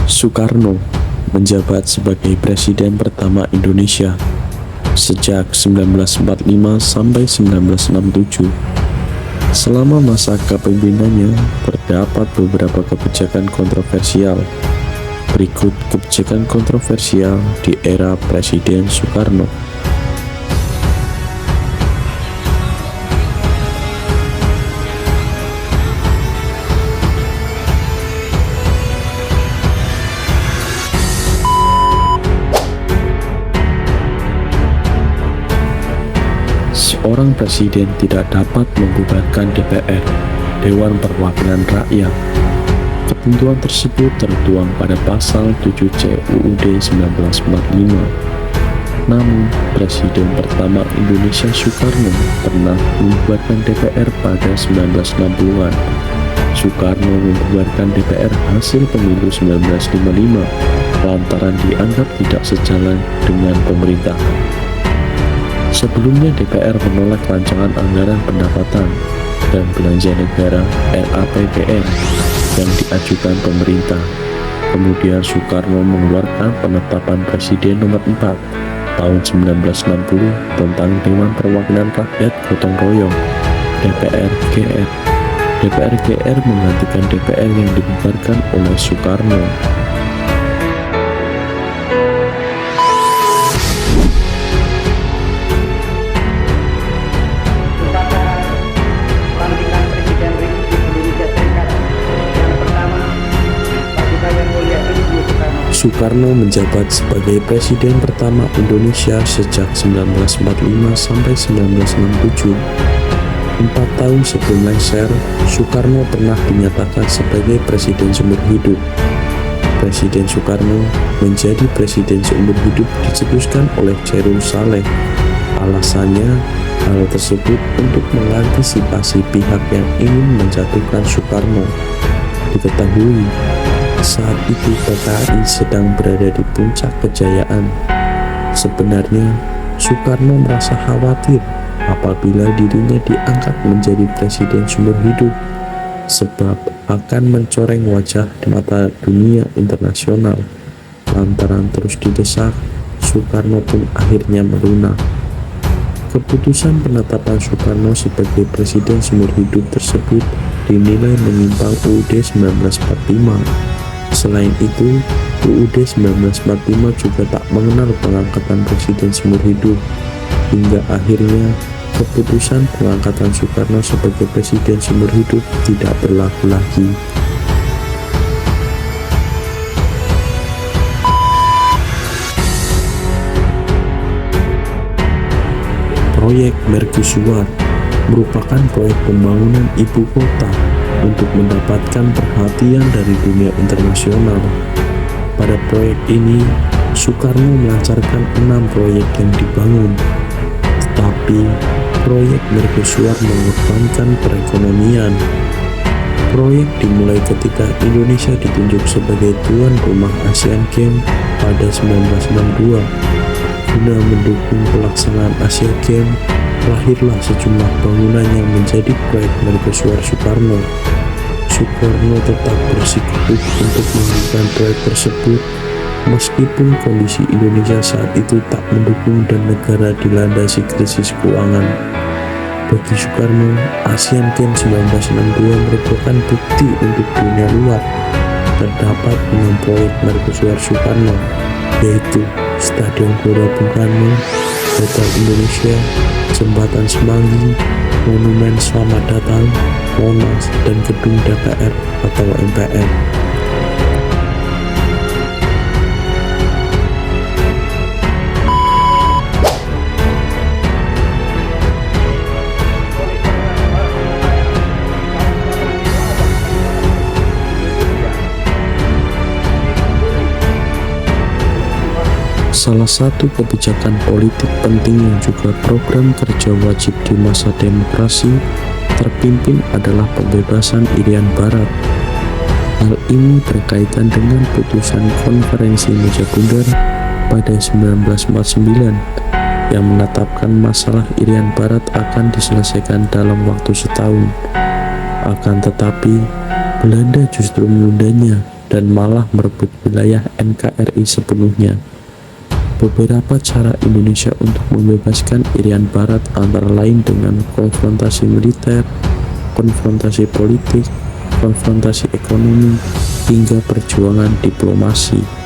Soekarno menjabat sebagai Presiden pertama Indonesia sejak 1945 sampai 1967. Selama masa kepemimpinannya, terdapat beberapa kebijakan kontroversial. Berikut kebijakan kontroversial di era Presiden Soekarno. Seorang presiden tidak dapat membubarkan DPR, Dewan Perwakilan Rakyat. Ketentuan tersebut tertuang pada pasal 7C UUD 1945. Namun, Presiden pertama Indonesia Soekarno pernah membubarkan DPR pada 1960-an. Soekarno membubarkan DPR hasil pemilu 1955 lantaran dianggap tidak sejalan dengan pemerintahan. Sebelumnya DPR menolak rancangan anggaran pendapatan dan belanja negara RAPBN yang diajukan pemerintah. Kemudian Soekarno mengeluarkan penetapan Presiden nomor 4 tahun 1960 tentang Dewan Perwakilan Rakyat Gotong Royong (DPR-GR). DPR-GR menggantikan DPR yang dibubarkan oleh Soekarno. Soekarno menjabat sebagai Presiden pertama Indonesia sejak 1945 sampai 1967. 4 tahun sebelum lengser, Soekarno pernah dinyatakan sebagai Presiden seumur hidup. Presiden Soekarno menjadi Presiden seumur hidup dicetuskan oleh Chairul Saleh. Alasannya, hal tersebut untuk mengantisipasi pihak yang ingin menjatuhkan Soekarno. Diketahui, saat itu PKI sedang berada di puncak kejayaan. Sebenarnya, Soekarno merasa khawatir apabila dirinya diangkat menjadi presiden seumur hidup, sebab akan mencoreng wajah di mata dunia internasional. Lantaran terus didesak, Soekarno pun akhirnya melunak. Keputusan penetapan Soekarno sebagai presiden seumur hidup tersebut dinilai menyimpang UUD 1945. Selain itu, UUD 1945 juga tak mengenal pengangkatan presiden seumur hidup. Hingga akhirnya, keputusan pengangkatan Soekarno sebagai presiden seumur hidup tidak berlaku lagi. Proyek Mercusuar merupakan proyek pembangunan ibu kota untuk mendapatkan perhatian dari dunia internasional. Pada proyek ini, Soekarno melancarkan 6 proyek yang dibangun. Tetapi, proyek Mercusuar mengorbankan perekonomian. Proyek dimulai ketika Indonesia ditunjuk sebagai tuan rumah Asian Games pada 1962. Guna mendukung pelaksanaan Asian Games, lahirlah sejumlah bangunan yang menjadi proyek Mercusuar Soekarno. Soekarno tetap bersikukuh untuk melakukan proyek tersebut, meskipun kondisi Indonesia saat itu tak mendukung dan negara dilandasi krisis keuangan. Bagi Soekarno, Asian Games 1962 merupakan bukti untuk dunia luar terdapat 6 proyek Mercusuar Soekarno, yaitu Stadion Gelora Bung Karno, Hotel Indonesia, Jembatan Semanggi, Monumen Selamat Datang, Monas, dan Gedung DPR atau MPR. Salah satu kebijakan politik penting yang juga program kerja wajib di masa demokrasi terpimpin adalah pembebasan Irian Barat. Hal ini berkaitan dengan putusan Konferensi Meja Bundar pada 1949 yang menetapkan masalah Irian Barat akan diselesaikan dalam waktu setahun. Akan tetapi, Belanda justru menundanya dan malah merebut wilayah NKRI sepenuhnya. Beberapa cara Indonesia untuk membebaskan Irian Barat antara lain dengan konfrontasi militer, konfrontasi politik, konfrontasi ekonomi, hingga perjuangan diplomasi.